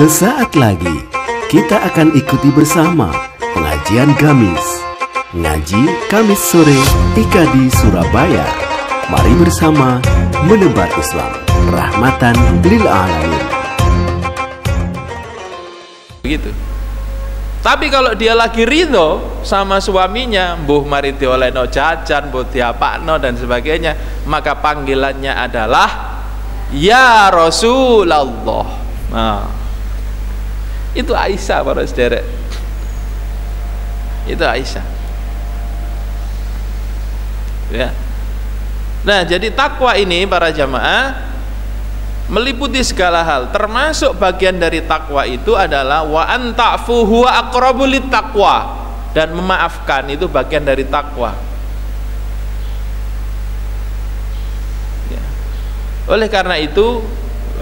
Sesaat lagi kita akan ikuti bersama pengajian Gamis. Ngaji Kamis sore di Surabaya. Mari bersama menebar Islam, rahmatan lil alamin. Begitu. Tapi kalau dia lagi ridho sama suaminya, mbuh mari diolehno jajan, mbuh diapakno dan sebagainya, maka panggilannya adalah ya Rasulullah. Nah, itu Aisyah para saudara. Itu Aisyah. Ya. Nah, jadi takwa ini para jamaah meliputi segala hal, termasuk bagian dari takwa itu adalah wa an ta'fu huwa aqrabu lit taqwa, dan memaafkan itu bagian dari takwa. Ya. Oleh karena itu,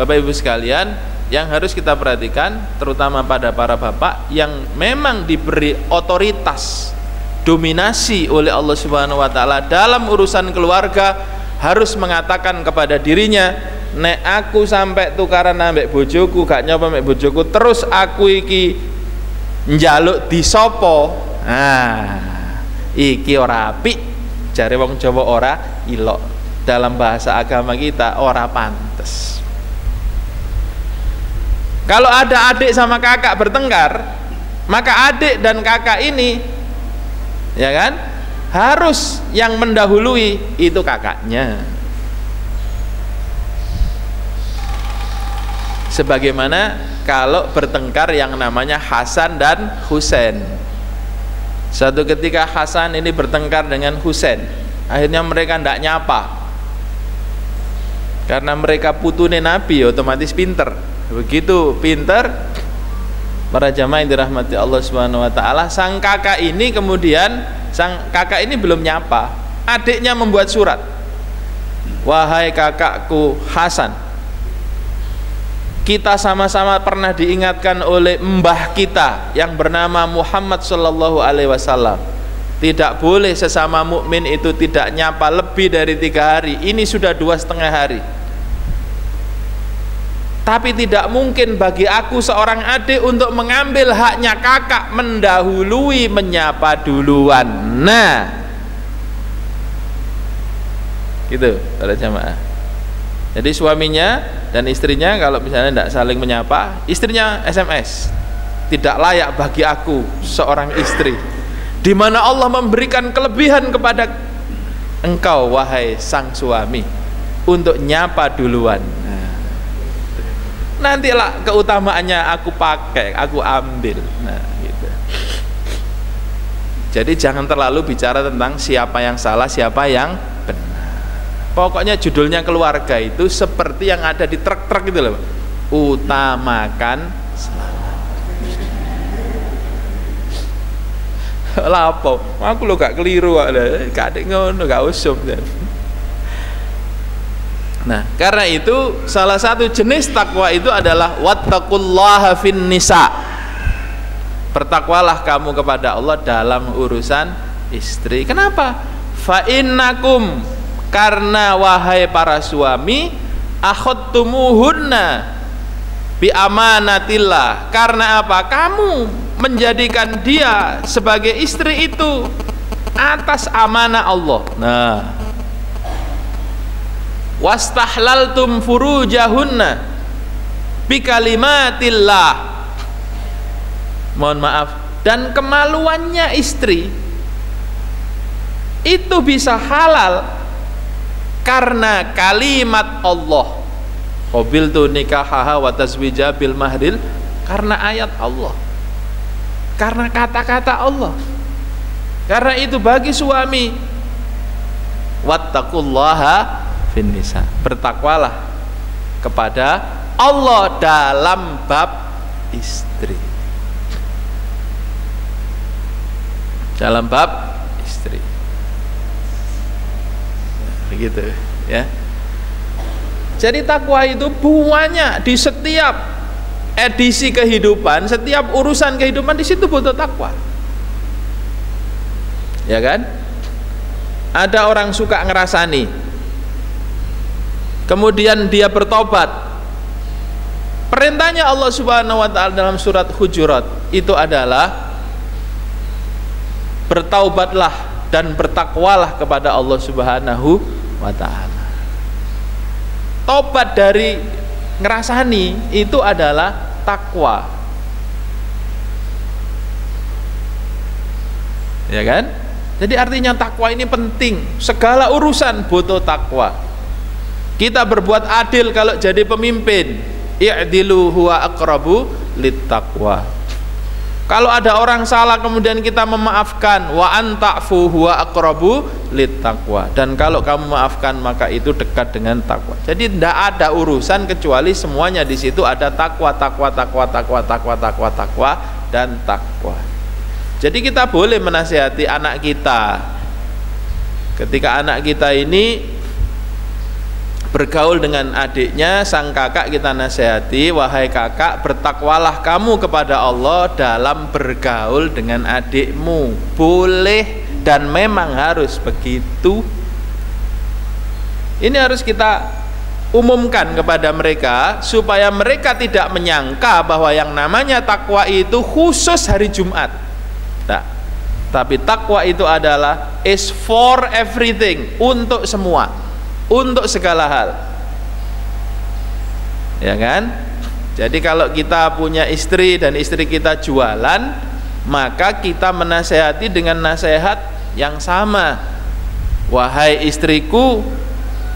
Bapak Ibu sekalian, yang harus kita perhatikan terutama pada para bapak yang memang diberi otoritas, dominasi oleh Allah Subhanahu wa taala dalam urusan keluarga, harus mengatakan kepada dirinya, nek aku sampai tukaran ambek bojoku, gak nyoba ambek bojoku, terus aku iki njaluk disopo, iki ora apik, jare wong Jawa ora ilok, dalam bahasa agama kita ora pantes. Kalau ada adik sama kakak bertengkar, maka adik dan kakak ini, ya kan, harus yang mendahului itu kakaknya. Sebagaimana kalau bertengkar yang namanya Hasan dan Husain. Suatu ketika Hasan ini bertengkar dengan Husain, akhirnya mereka tidak nyapa, karena mereka putune Nabi, otomatis pinter. Begitu pinter, para jamaah yang dirahmati Allah Subhanahu wa taala, sang kakak ini belum nyapa, adiknya membuat surat, wahai kakakku Hasan, kita sama-sama pernah diingatkan oleh mbah kita yang bernama Muhammad sallallahu alaihi wasallam, tidak boleh sesama mukmin itu tidak nyapa lebih dari 3 hari. Ini sudah 2,5 hari. Tapi tidak mungkin bagi aku seorang adik untuk mengambil haknya kakak mendahului menyapa duluan. Nah, gitu para jamaah. Jadi suaminya dan istrinya kalau misalnya tidak saling menyapa, istrinya SMS, tidak layak bagi aku seorang istri, di mana Allah memberikan kelebihan kepada engkau wahai sang suami untuk nyapa duluan. Nantilah keutamaannya aku pakai, aku ambil. Nah, gitu. Jadi jangan terlalu bicara tentang siapa yang salah, siapa yang benar. Pokoknya judulnya keluarga itu seperti yang ada di truk-truk gitu loh. Utamakan selamat. Lapo, aku lo gak keliru, gak ada ngono, gak usum. Nah, karena itu salah satu jenis takwa itu adalah wattaqullaha fin nisa. Bertakwalah kamu kepada Allah dalam urusan istri. Kenapa? Fa innakum, karena wahai para suami, akhadtumuhunna bi amanatillah. Karena apa? Kamu menjadikan dia sebagai istri itu atas amanah Allah. Nah, wastahlaltum furujahunna bikalimatillah. Mohon maaf, dan kemaluannya istri itu bisa halal karena kalimat Allah. Qabiltu nikahaha wa tazwija bil mahril, karena ayat Allah, karena kata-kata Allah. Karena itu bagi suami, wattaqullaha nisa, bertakwalah kepada Allah dalam bab istri, dalam bab istri, begitu ya. Jadi takwa itu banyak di setiap edisi kehidupan, setiap urusan kehidupan, di situ butuh takwa, ya kan? Ada orang suka ngerasani, kemudian dia bertobat, Perintahnya Allah Subhanahu wa taala dalam surat Hujurat itu adalah bertaubatlah dan bertakwalah kepada Allah Subhanahu wa taala. Tobat dari ngerasani itu adalah takwa. Ya kan? Jadi artinya takwa ini penting. Segala urusan butuh takwa. Kita berbuat adil kalau jadi pemimpin, i'dilu huwa aqrabu littaqwa. Kalau ada orang salah kemudian kita memaafkan, wa anta'fu huwa aqrabu littaqwa. Dan kalau kamu maafkan maka itu dekat dengan takwa. Jadi tidak ada urusan kecuali semuanya di situ ada takwa, takwa, takwa, takwa, takwa, takwa, takwa, dan takwa. Jadi kita boleh menasihati anak kita. Ketika anak kita ini bergaul dengan adiknya, sang kakak kita nasihati, wahai kakak, bertakwalah kamu kepada Allah dalam bergaul dengan adikmu. Boleh dan memang harus begitu. Ini harus kita umumkan kepada mereka supaya mereka tidak menyangka bahwa yang namanya takwa itu khusus hari Jumat. Nah, tapi takwa itu adalah is for everything, untuk semua, untuk segala hal. Ya kan? Jadi kalau kita punya istri dan istri kita jualan, maka kita menasehati dengan nasihat yang sama. Wahai istriku,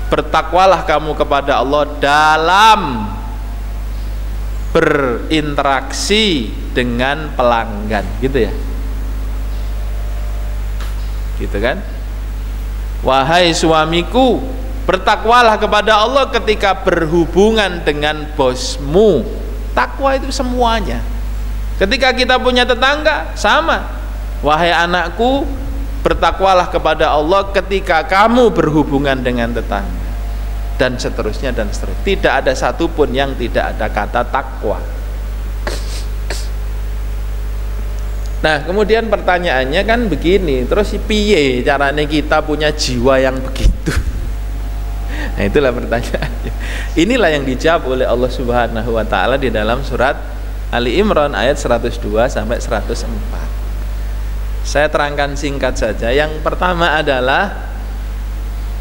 bertakwalah kamu kepada Allah dalam berinteraksi dengan pelanggan, gitu ya. Gitu kan? Wahai suamiku, bertakwalah kepada Allah ketika berhubungan dengan bosmu. Takwa itu semuanya. Ketika kita punya tetangga, sama. Wahai anakku, bertakwalah kepada Allah ketika kamu berhubungan dengan tetangga. Dan seterusnya dan seterusnya. Tidak ada satupun yang tidak ada kata takwa. Nah, kemudian pertanyaannya kan begini, terus piye caranya kita punya jiwa yang begitu? Nah, itulah pertanyaannya. Inilah yang dijawab oleh Allah Subhanahu wa taala di dalam surat Ali Imran ayat 102 sampai 104. Saya terangkan singkat saja. Yang pertama adalah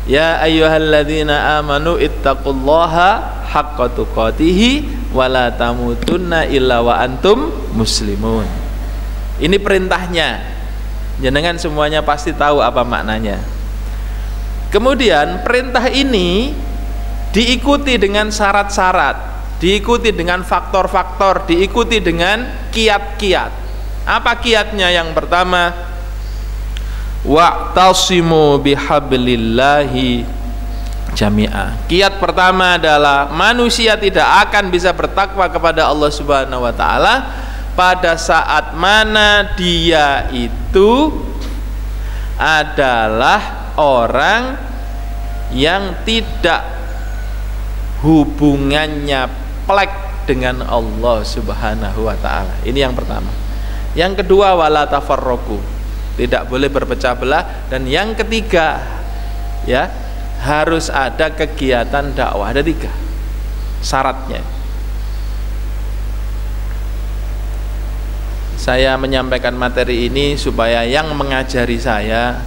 ya ayyuhalladzina amanu ittaqullaha haqqa tuqatih wa la tamutunna illa wa antum muslimun. Ini perintahnya. Jenengan semuanya pasti tahu apa maknanya. Kemudian perintah ini diikuti dengan syarat-syarat, diikuti dengan faktor-faktor, diikuti dengan kiat-kiat. Apa kiatnya? Yang pertama, wa'tasimu bihablillahi jami'a. Kiat pertama adalah manusia tidak akan bisa bertakwa kepada Allah Subhanahu wa taala pada saat mana dia itu adalah orang yang tidak hubungannya plek dengan Allah Subhanahu wa taala. Ini yang pertama. Yang kedua, wala tafarraqu, tidak boleh berpecah belah. Dan yang ketiga, ya, harus ada kegiatan dakwah. Ada 3 syaratnya. Saya menyampaikan materi ini supaya yang mengajari saya,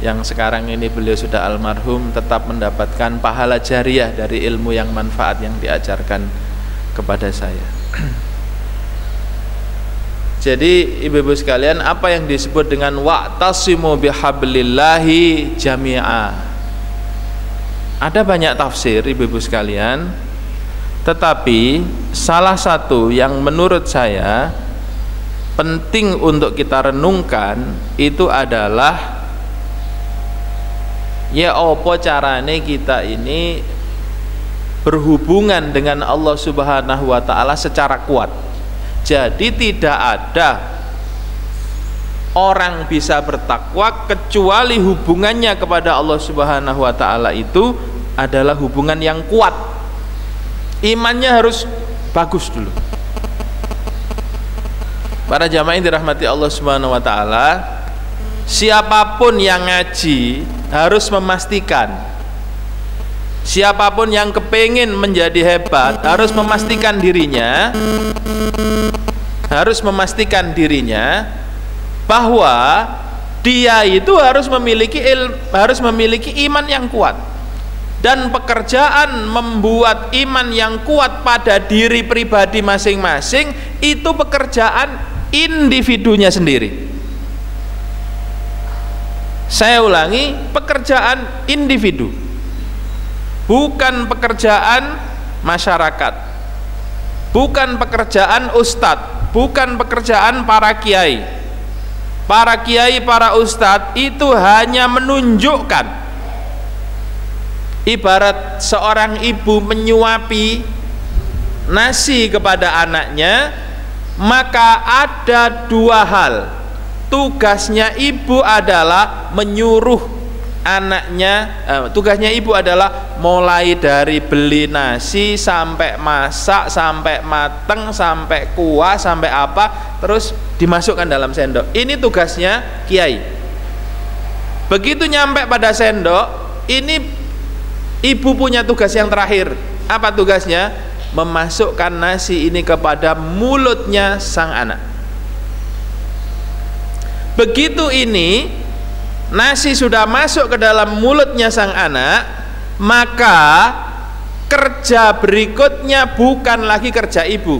yang sekarang ini beliau sudah almarhum, tetap mendapatkan pahala jariah dari ilmu yang manfaat yang diajarkan kepada saya. Jadi ibu-ibu sekalian, apa yang disebut dengan wa'tasimu bihablillahi jami'a, ada banyak tafsir ibu-ibu sekalian, tetapi salah satu yang menurut saya penting untuk kita renungkan itu adalah ya opo carane kita ini berhubungan dengan Allah Subhanahu wa taala secara kuat. Jadi tidak ada orang bisa bertakwa kecuali hubungannya kepada Allah Subhanahu wa taala itu adalah hubungan yang kuat. Imannya harus bagus dulu. Para jamaah yang dirahmati Allah Subhanahu wa taala, siapapun yang ngaji harus memastikan Siapapun yang kepingin menjadi hebat harus memastikan dirinya bahwa dia itu harus memiliki iman yang kuat. Dan pekerjaan membuat iman yang kuat pada diri pribadi masing-masing itu pekerjaan individunya sendiri. Saya ulangi, pekerjaan individu, bukan pekerjaan masyarakat, bukan pekerjaan ustadz, bukan pekerjaan para kiai. Para kiai, para ustadz itu hanya menunjukkan, ibarat seorang ibu menyuapi nasi kepada anaknya, maka ada dua hal. Tugasnya ibu adalah menyuruh anaknya, tugasnya ibu adalah mulai dari beli nasi sampai masak, sampai mateng, sampai kuah, sampai apa, terus dimasukkan dalam sendok. Ini tugasnya kiai. Begitu nyampe pada sendok, ini ibu punya tugas yang terakhir. Apa tugasnya? Memasukkan nasi ini kepada mulutnya sang anak. Begitu ini nasi sudah masuk ke dalam mulutnya sang anak, maka kerja berikutnya bukan lagi kerja ibu.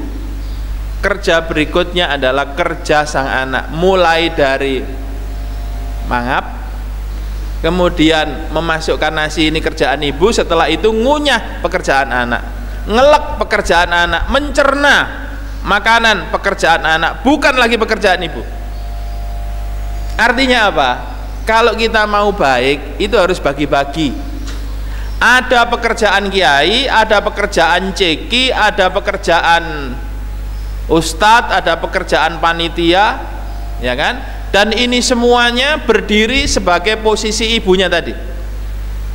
Kerja berikutnya adalah kerja sang anak. Mulai dari mangap, kemudian memasukkan nasi, ini kerjaan ibu. Setelah itu ngunyah, pekerjaan anak. Ngelek, pekerjaan anak. Mencerna makanan, pekerjaan anak. Bukan lagi pekerjaan ibu. Artinya apa? Kalau kita mau baik, itu harus bagi-bagi. Ada pekerjaan kiai, ada pekerjaan ceki, ada pekerjaan ustadz, ada pekerjaan panitia, ya kan? Dan ini semuanya berdiri sebagai posisi ibunya tadi.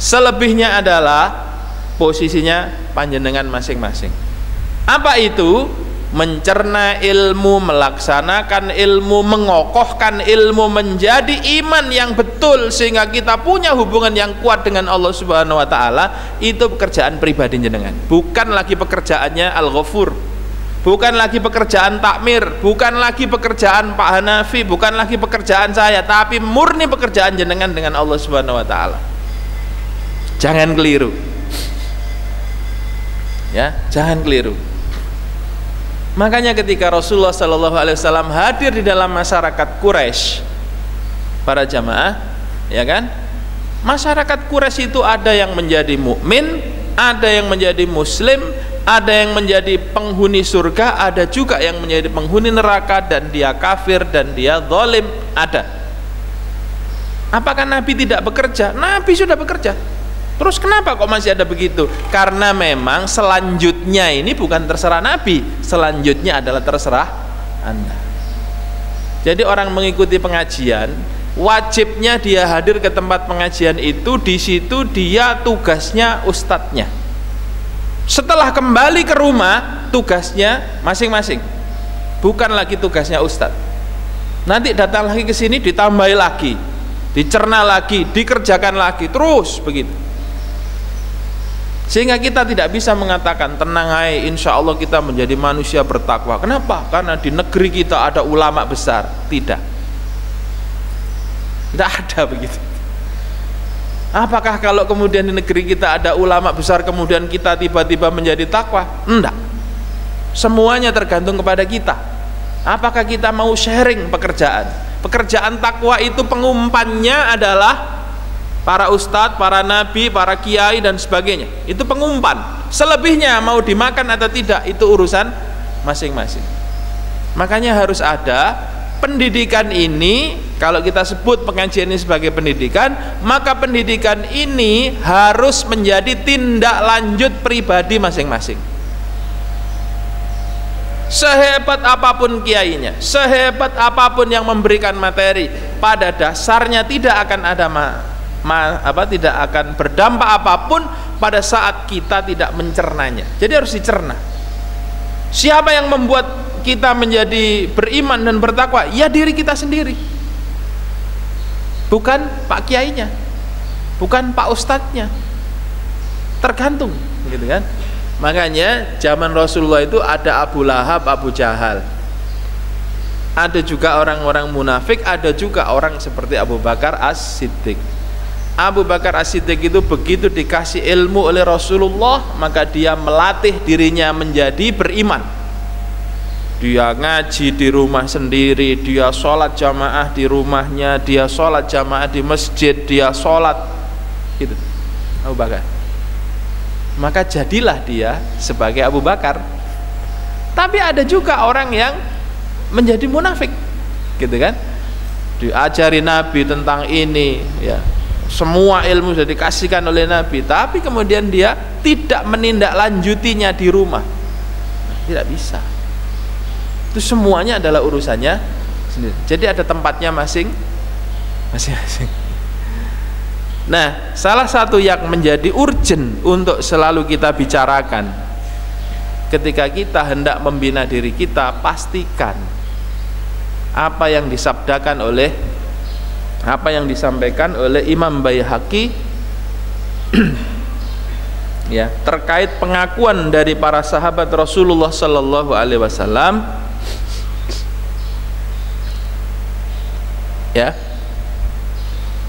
Selebihnya adalah posisinya panjenengan masing-masing. Apa itu? Mencerna ilmu, melaksanakan ilmu, mengokohkan ilmu menjadi iman yang betul sehingga kita punya hubungan yang kuat dengan Allah Subhanahu wa taala. Itu pekerjaan pribadi jenengan, bukan lagi pekerjaannya Al-Ghafur, bukan lagi pekerjaan takmir, bukan lagi pekerjaan Pak Hanafi, bukan lagi pekerjaan saya, tapi murni pekerjaan jenengan dengan Allah Subhanahu wa taala. Jangan keliru. Ya, jangan keliru. Makanya ketika Rasulullah SAW hadir di dalam masyarakat Quraisy, para jamaah, ya kan, masyarakat Quraisy itu ada yang menjadi mukmin, ada yang menjadi muslim, ada yang menjadi penghuni surga, ada juga yang menjadi penghuni neraka dan dia kafir dan dia zalim, ada. Apakah Nabi tidak bekerja? Nabi sudah bekerja. Terus kenapa kok masih ada begitu? Karena memang selanjutnya ini bukan terserah Nabi, selanjutnya adalah terserah Anda. Jadi orang mengikuti pengajian, wajibnya dia hadir ke tempat pengajian itu, di situ dia tugasnya ustadznya. Setelah kembali ke rumah, tugasnya masing-masing, bukan lagi tugasnya ustadz. Nanti datang lagi ke sini, ditambahi lagi, dicerna lagi, dikerjakan lagi, terus begitu. Sehingga kita tidak bisa mengatakan tenang hai, insya Allah kita menjadi manusia bertakwa. Kenapa? Karena di negeri kita ada ulama besar. Tidak ada begitu. Apakah kalau kemudian di negeri kita ada ulama besar kemudian kita tiba-tiba menjadi takwa? Enggak. Semuanya tergantung kepada kita. Apakah kita mau sharing pekerjaan? Pekerjaan takwa itu pengumpannya adalah para ustadz, para nabi, para kiai dan sebagainya. Itu pengumpan. Selebihnya mau dimakan atau tidak itu urusan masing-masing. Makanya harus ada pendidikan ini. Kalau kita sebut pengajian ini sebagai pendidikan, maka pendidikan ini harus menjadi tindak lanjut pribadi masing-masing. Sehebat apapun kiainya, sehebat apapun yang memberikan materi, pada dasarnya tidak akan ada tidak akan berdampak apapun pada saat kita tidak mencernanya. Jadi harus dicerna. Siapa yang membuat kita menjadi beriman dan bertakwa? Ya diri kita sendiri, bukan pak kiainya, bukan pak ustadznya. Tergantung, gitu kan. Makanya zaman Rasulullah itu ada Abu Lahab, Abu Jahal. Ada juga orang-orang munafik, ada juga orang seperti Abu Bakar As-Siddiq. Abu Bakar As-Siddiq itu begitu dikasih ilmu oleh Rasulullah, maka dia melatih dirinya menjadi beriman. Dia ngaji di rumah sendiri, dia sholat jamaah di rumahnya, dia sholat jamaah di masjid, dia sholat gitu. Abu Bakar. Maka jadilah dia sebagai Abu Bakar. Tapi ada juga orang yang menjadi munafik, gitu kan. Diajari Nabi tentang ini, ya, semua ilmu sudah dikasihkan oleh Nabi, tapi kemudian dia tidak menindaklanjutinya di rumah. Tidak bisa. Itu semuanya adalah urusannya sendiri. Jadi ada tempatnya masing-masing. Nah, salah satu yang menjadi urgent untuk selalu kita bicarakan ketika kita hendak membina diri kita, pastikan apa yang disampaikan oleh Imam Baihaqi ya, terkait pengakuan dari para sahabat Rasulullah sallallahu alaihi wasallam, ya,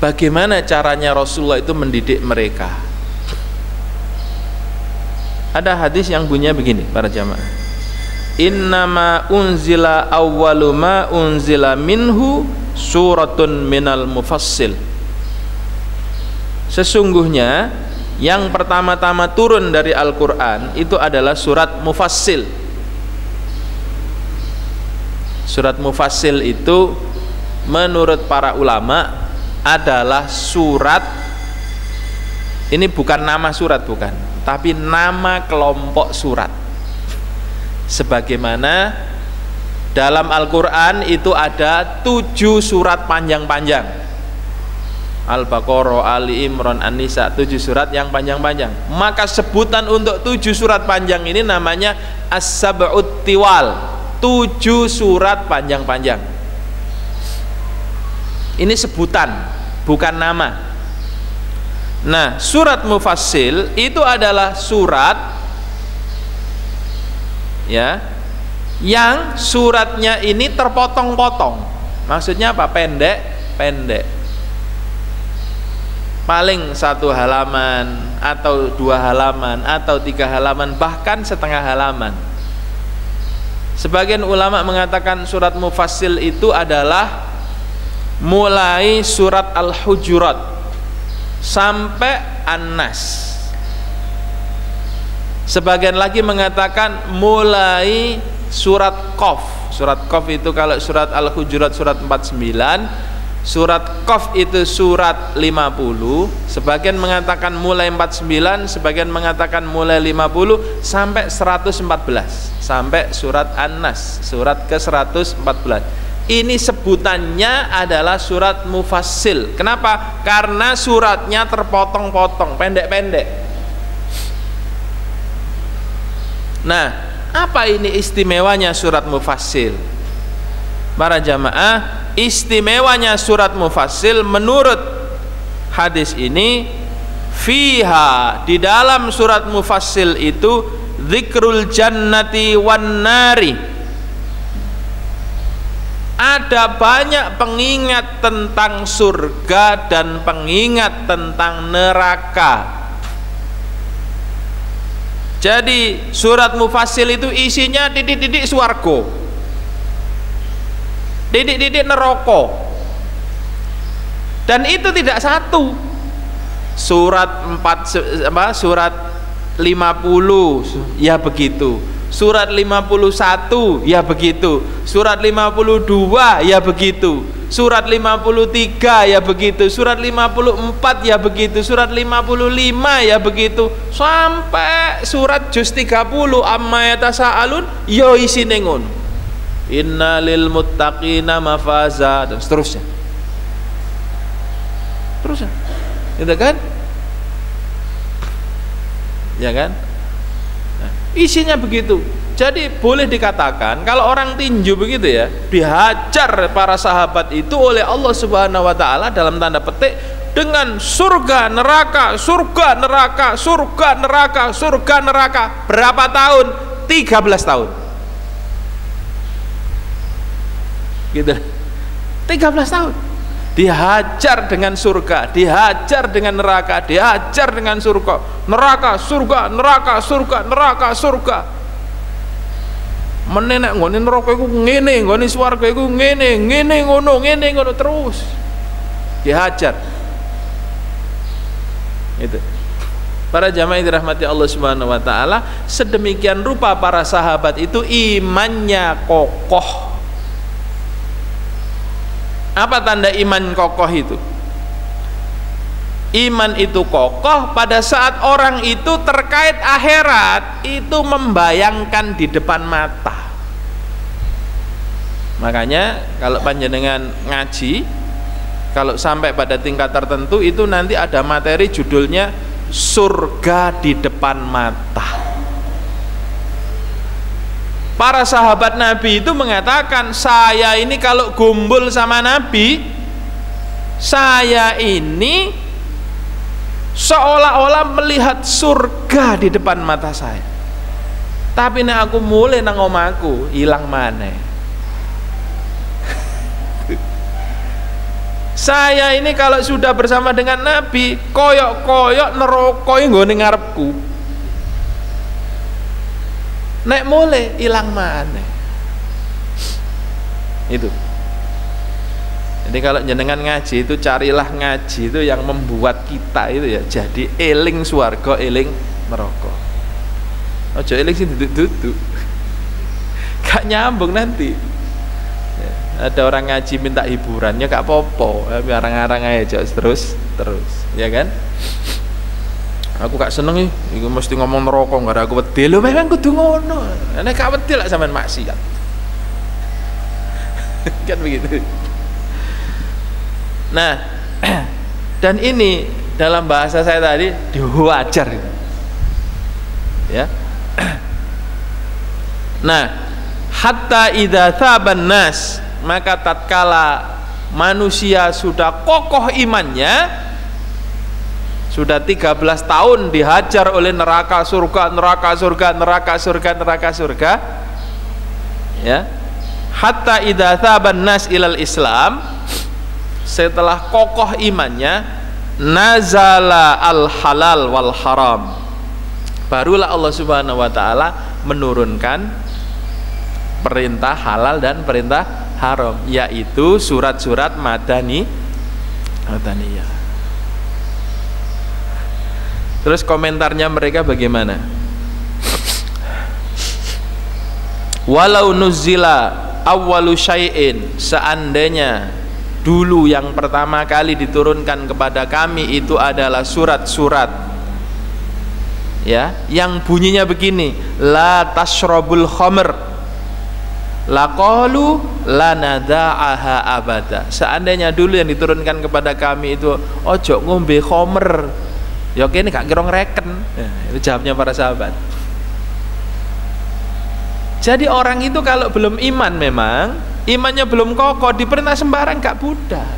bagaimana caranya Rasulullah itu mendidik mereka. Ada hadis yang bunyinya begini, para jamaah: innama unzila awwalu ma unzila minhu suratun minal mufassil. Sesungguhnya yang pertama-tama turun dari Al-Quran itu adalah surat mufassil. Surat mufassil itu menurut para ulama adalah surat, ini bukan nama surat, bukan, tapi nama kelompok surat. Sebagaimana dalam Al-Quran itu ada 7 surat panjang-panjang, Al-Baqarah, Ali Imran, An-Nisa, 7 surat yang panjang-panjang. Maka sebutan untuk 7 surat panjang ini namanya As-Sab'ut Tiwal, 7 surat panjang-panjang. Ini sebutan, bukan nama. Nah, surat mufassil itu adalah surat, ya, yang suratnya ini terpotong-potong. Maksudnya apa? Pendek. Paling 1 halaman atau 2 halaman atau 3 halaman, bahkan setengah halaman. Sebagian ulama mengatakan surat mufassil itu adalah mulai surat Al-Hujurat sampai An-Nas. Sebagian lagi mengatakan mulai surat Qaf. Surat Qaf itu kalau surat Al-Hujurat surat 49, surat Qaf itu surat 50. Sebagian mengatakan mulai 49, sebagian mengatakan mulai 50 sampai 114, sampai surat An-Nas, surat ke-114. Ini sebutannya adalah surat mufassil. Kenapa? Karena suratnya terpotong-potong, pendek-pendek. Nah, apa ini istimewanya surat mufassil? Para jamaah, istimewanya surat mufassil menurut hadis ini, fiha, di dalam surat mufassil itu dzikrul jannati wan nari. Ada banyak pengingat tentang surga dan pengingat tentang neraka. Jadi surat mufassil itu isinya titik-titik swarga, titik-titik neraka. Dan itu tidak satu. Surat 50 ya begitu. Surat 51 ya begitu, surat 52 ya begitu, surat 53 ya begitu, surat 54 ya begitu, surat 55 ya begitu, sampai surat juz 30 amma yatasaalun ya isine ngono. Innalil muttaqina mafaza, dan seterusnya. Terusnya. Gitu kan? Ya kan? Isinya begitu. Jadi boleh dikatakan kalau orang tinju begitu ya, dihajar para sahabat itu oleh Allah Subhanahu wa taala dalam tanda petik dengan surga neraka, surga neraka, surga neraka, surga neraka. Berapa tahun? 13 tahun. Gitu. 13 tahun. Dihajar dengan surga, dihajar dengan neraka, dihajar dengan surga, neraka, surga, neraka, surga, neraka, surga. Menenek nggone neraka iku ngene, nggone swarga iku ngene, ngene ngono terus. Dihajar. Itu. Para jamaah yang dirahmati Allah Subhanahu wa taala, sedemikian rupa para sahabat itu imannya kokoh. Apa tanda iman kokoh itu? Iman itu kokoh pada saat orang itu terkait akhirat itu membayangkan di depan mata. Makanya kalau panjenengan ngaji, kalau sampai pada tingkat tertentu itu nanti ada materi judulnya surga di depan mata. Para sahabat Nabi itu mengatakan, saya ini kalau gumbul sama Nabi, saya ini seolah-olah melihat surga di depan mata saya. Tapi nek aku mulai nang omahku, hilang maneh. Saya ini kalau sudah bersama dengan Nabi, koyok-koyok neraka nggone ngarepku. Nek mulai hilang maneh. Itu. Jadi kalau jenengan ngaji itu carilah ngaji itu yang membuat kita itu ya jadi eling swarga, eling neraka. Aja eling sing duduk-duduk. Gak nyambung nanti. Ya, ada orang ngaji minta hiburannya gak apa-apa, arang-arang aja terus, ya kan? Aku gak seneng iki mesti ngomong neraka gak ada aku wedi. Lho memang kudu ngono. Nek gak wedi lak sampean maksiat. Kan begitu. Nah, dan ini dalam bahasa saya tadi diwajar. Ya. Nah, hatta idza thaban nas, maka tatkala manusia sudah kokoh imannya, sudah 13 tahun dihajar oleh neraka surga, neraka surga, neraka surga, neraka surga, ya, hatta idza thaban nas ilal Islam, setelah kokoh imannya, nazala al halal wal haram, barulah Allah Subhanahu wa taala menurunkan perintah halal dan perintah haram, yaitu surat-surat madaniyah. Terus komentarnya mereka bagaimana? Walau nuzila awwalu syai'in, seandainya dulu yang pertama kali diturunkan kepada kami itu adalah surat-surat, ya, yang bunyinya begini, la tashrabul khamr laqalu lanada'aha abada. Seandainya dulu yang diturunkan kepada kami itu ojo ngombe khamr, ya kene gak kira ngreken. Nah, itu jawabnya para sahabat. Jadi orang itu kalau belum iman, memang imannya belum kokoh, diperintah sembarang gak budal.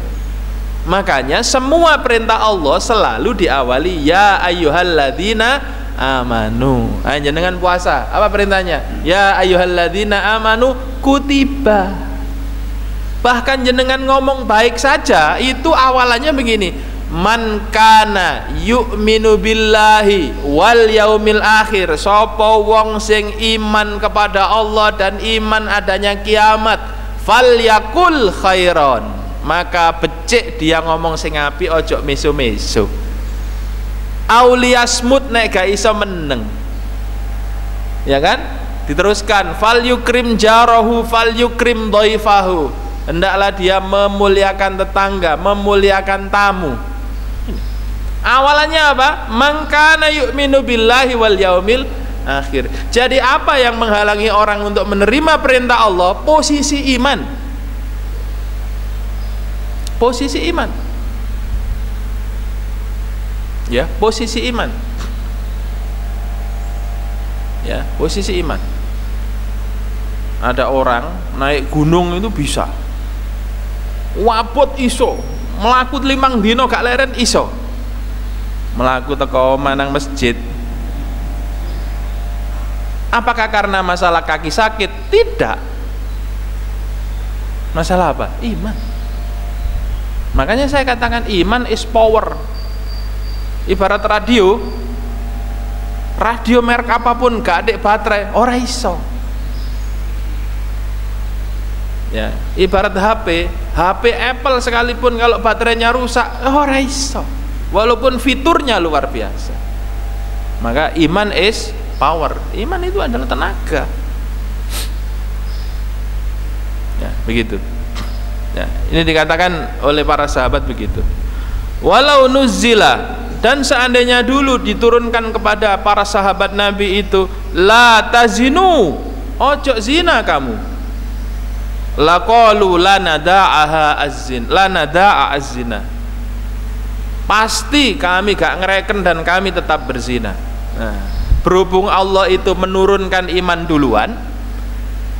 Makanya semua perintah Allah selalu diawali ya ayyuhalladzina amanu. Jenengan puasa, apa perintahnya? Ya ayyuhalladzina amanu kutiba. Bahkan jenengan ngomong baik saja itu awalannya begini, man kana yu'minu billahi wal yaumil akhir, sapa wong sing iman kepada Allah dan iman adanya kiamat, falyakul khairon, maka becik dia ngomong sing apik, ojo meso-meso. Auliyasmut nek gak iso meneng, ya kan? Diteruskan fal yukrim jarahu fal yukrim dhaifahu, hendaklah dia memuliakan tetangga, memuliakan tamu. Awalannya apa? Man kana yu'minu billahi wal yaumil akhir. Jadi apa yang menghalangi orang untuk menerima perintah Allah? Posisi iman. Posisi iman. Ya, posisi iman. Ya, posisi iman. Ada orang naik gunung itu bisa. Wabot iso, melaku 5 dino gak leren iso. Melaku teko manang masjid. Apakah karena masalah kaki sakit? Tidak. Masalah apa? Iman. Makanya saya katakan iman is power. Ibarat radio merek apapun gak ada baterai, ora iso. Ya, ibarat HP Apple sekalipun kalau baterainya rusak, ora iso. Walaupun fiturnya luar biasa. Maka iman is power. Iman itu adalah tenaga. Ya, begitu. Ya, ini dikatakan oleh para sahabat begitu. Walau nuzila, dan seandainya dulu diturunkan kepada para sahabat Nabi itu, la tazinu, ojo zina kamu. Laqalu lanada'a az-zina. Pasti kami gak ngereken dan kami tetap berzina. Nah, berhubung Allah itu menurunkan iman duluan,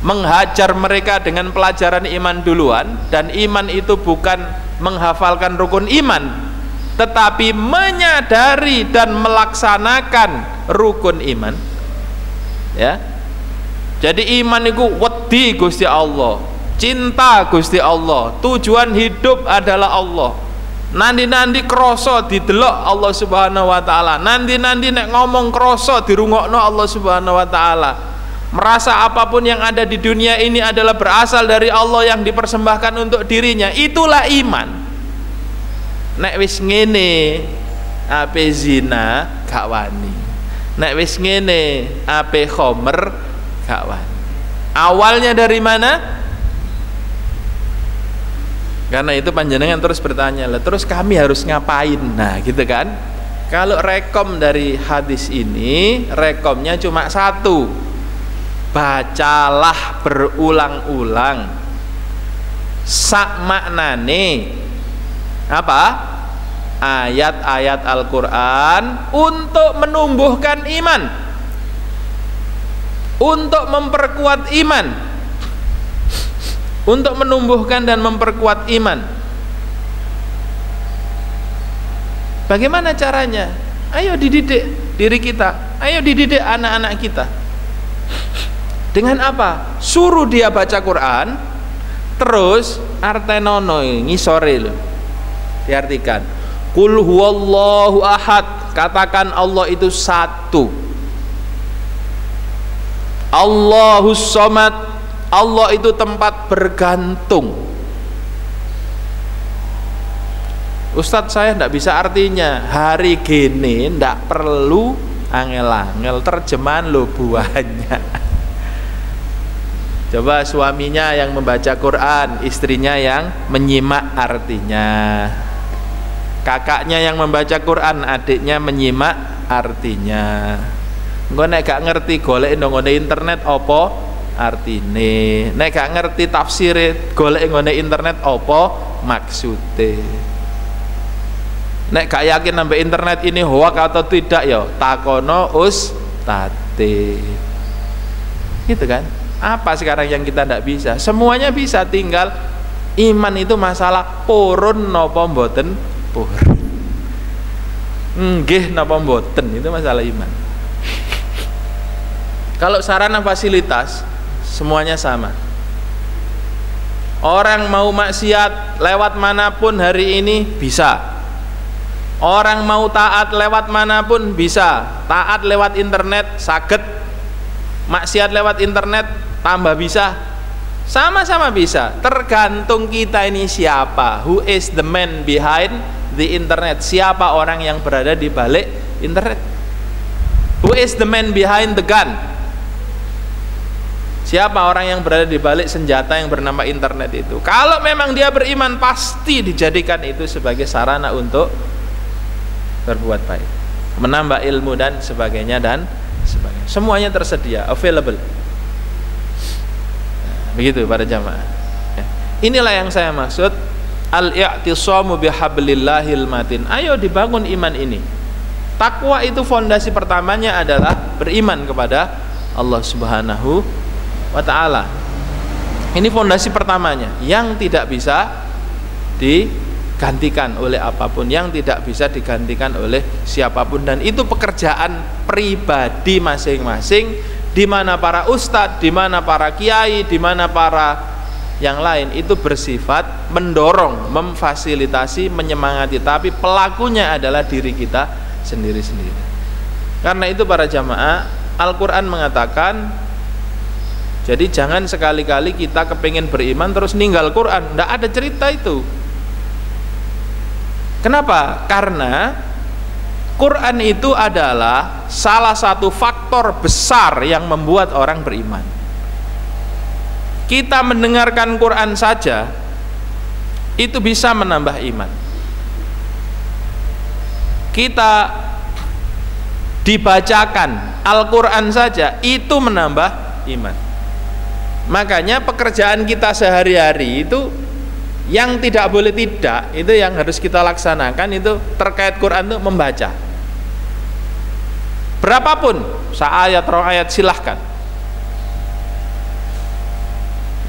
menghajar mereka dengan pelajaran iman duluan, dan iman itu bukan menghafalkan rukun iman, tetapi menyadari dan melaksanakan rukun iman. Ya, jadi iman itu wedi Gusti Allah, cinta Gusti Allah, tujuan hidup adalah Allah. Nanti kroso didelok Allah Subhanahu wa taala, nanti nek ngomong kroso dirungokno Allah Subhanahu wa taala. Merasa apapun yang ada di dunia ini adalah berasal dari Allah yang dipersembahkan untuk dirinya, itulah iman. Nek wis ngene ape zina gak wani, nek wis ngene ape khomer gak wani. Awalnya dari mana? Karena itu panjenengan terus bertanya, lah terus kami harus ngapain? Nah gitu kan. Kalau rekom dari hadis ini, rekomnya cuma satu, bacalah berulang-ulang sak maknane apa? Ayat-ayat Al-Quran untuk menumbuhkan iman, untuk memperkuat iman, untuk menumbuhkan dan memperkuat iman. Bagaimana caranya? Ayo dididik diri kita, ayo dididik anak-anak kita. Dengan apa? Suruh dia baca Quran, terus artenono ngisore lho. Diartikan, Qul huwallahu ahad, katakan Allah itu satu. Allahus somad, Allah itu tempat bergantung. Ustadz saya tidak bisa artinya. Hari gini tidak perlu angel-angel, terjemahan lo buahnya. Coba suaminya yang membaca Quran, istrinya yang menyimak artinya. Kakaknya yang membaca Quran, adiknya menyimak artinya. Engko nek gak ngerti golek nang internet apa artine, nek gak ngerti tafsire golek ngene internet apa maksude. Nek gak yakin nambah internet ini hoak atau tidak ya takono ustate. Gitu kan? Apa sekarang yang kita tidak bisa? Semuanya bisa, tinggal iman itu masalah purun napa mboten purun. Nggih napa mboten, itu masalah iman. Kalau sarana fasilitas semuanya sama. Orang mau maksiat lewat manapun hari ini bisa. Orang mau taat lewat manapun bisa. Taat lewat internet saged, maksiat lewat internet tambah bisa. Sama-sama bisa. Tergantung kita ini siapa. Who is the man behind the internet? Siapa orang yang berada di balik internet? Who is the man behind the gun? Siapa orang yang berada di balik senjata yang bernama internet itu? Kalau memang dia beriman, pasti dijadikan itu sebagai sarana untuk berbuat baik, menambah ilmu dan sebagainya dan sebagainya. Semuanya tersedia, available. Begitu para jamaah. Inilah yang saya maksud al-i'tisamu bihablillahil matin. Ayo dibangun iman ini. Takwa itu fondasi pertamanya adalah beriman kepada Allah Subhanahu wa ta'ala. Ini fondasi pertamanya yang tidak bisa gantikan oleh apapun, yang tidak bisa digantikan oleh siapapun, dan itu pekerjaan pribadi masing-masing, di mana para ustadz, di mana para kiai, di mana para yang lain itu bersifat mendorong, memfasilitasi, menyemangati, tapi pelakunya adalah diri kita sendiri-sendiri. Karena itu para jamaah, Al-Quran mengatakan, jadi jangan sekali-kali kita kepingin beriman terus ninggal Quran. Tidak ada cerita itu. Kenapa? Karena Quran itu adalah salah satu faktor besar yang membuat orang beriman. Kita mendengarkan Quran saja itu bisa menambah iman. Kita dibacakan Al-Quran saja itu menambah iman. Makanya pekerjaan kita sehari-hari itu yang tidak boleh tidak, itu yang harus kita laksanakan itu terkait Quran itu membaca. Berapapun, seayat, 2 ayat silahkan.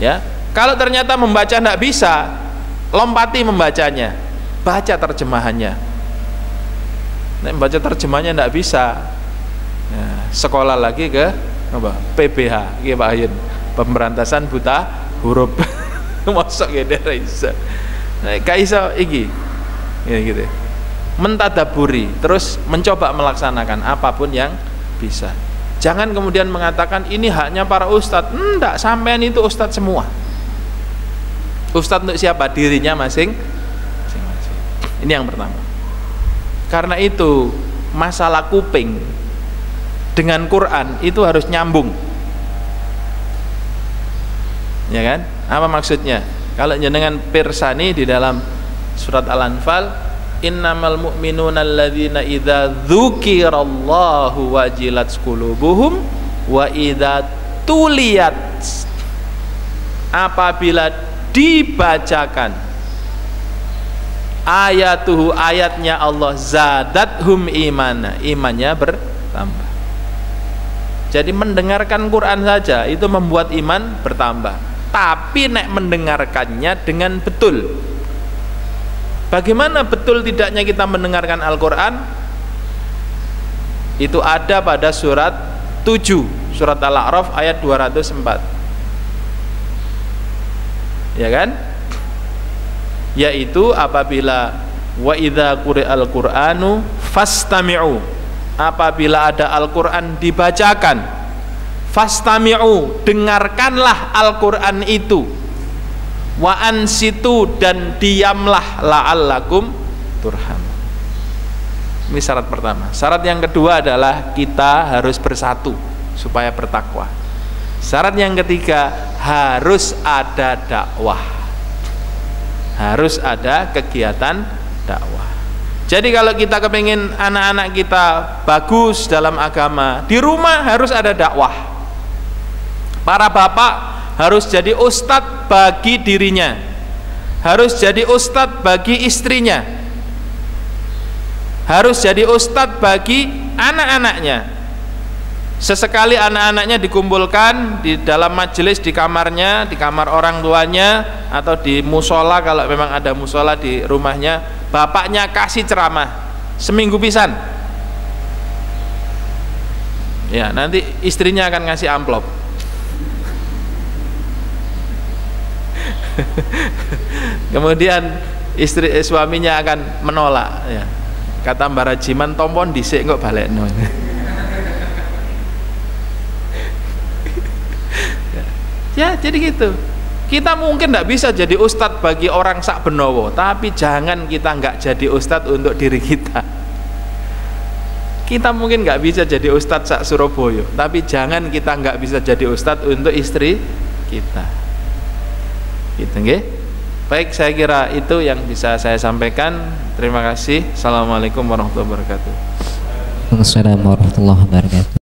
Ya, kalau ternyata membaca tidak bisa, lompati membacanya, baca terjemahannya. Nah, membaca terjemahannya tidak bisa, nah, sekolah lagi ke apa? PBH, gitu Pak Ayun, pemberantasan buta huruf. Masuk gitu, Raisa. Nah, Kaisa iki, gitu. Mentadaburi, terus mencoba melaksanakan apapun yang bisa. Jangan kemudian mengatakan ini haknya para ustadz. Enggak, sampean itu ustadz semua. Ustadz untuk siapa? Dirinya masing-masing. Ini yang pertama. Karena itu masalah kuping dengan Quran itu harus nyambung. Ya kan? Apa maksudnya? Kalau jenengan pirsani di dalam surat Al-Anfal, innamal mu'minuna alladzina idza dzukirallahu wajilat qulubuhum wa idza tuliyat, apabila dibacakan ayatuhu, ayatnya Allah, zadathum imana, imannya bertambah. Jadi mendengarkan Quran saja itu membuat iman bertambah, tapi nek mendengarkannya dengan betul. Bagaimana betul tidaknya kita mendengarkan Al-Quran? Itu ada pada surat 7, surat Al-A'raf ayat 204. Ya kan? Yaitu apabila wa idza quri'al Qur'anu fastami'u, apabila ada Al-Quran dibacakan, fastami'u, dengarkanlah Al-Quran itu, wa ansitu, dan diamlah, la'allakum turham. Ini syarat pertama. Syarat yang kedua adalah kita harus bersatu supaya bertakwa. Syarat yang ketiga, harus ada dakwah, harus ada kegiatan dakwah. Jadi kalau kita kepingin anak-anak kita bagus dalam agama, di rumah harus ada dakwah. Para bapak harus jadi ustadz bagi dirinya, harus jadi ustadz bagi istrinya, harus jadi ustadz bagi anak-anaknya. Sesekali anak-anaknya dikumpulkan di dalam majelis, di kamarnya, di kamar orang tuanya, atau di musola kalau memang ada musola di rumahnya, bapaknya kasih ceramah seminggu pisan. Ya, nanti istrinya akan ngasih amplop. Kemudian suaminya akan menolak, ya. Kata Mbak Rajiman, tompon dhisik kok balekno. Ya, jadi gitu. Kita mungkin tidak bisa jadi ustadz bagi orang sak benowo, tapi jangan kita nggak jadi ustadz untuk diri kita. Kita mungkin nggak bisa jadi ustadz sak Surabaya, tapi jangan kita nggak bisa jadi ustadz untuk istri kita. Gitu, nggih. Baik, saya kira itu yang bisa saya sampaikan. Terima kasih. Assalamualaikum warahmatullahi wabarakatuh. Assalamualaikum warahmatullahi wabarakatuh.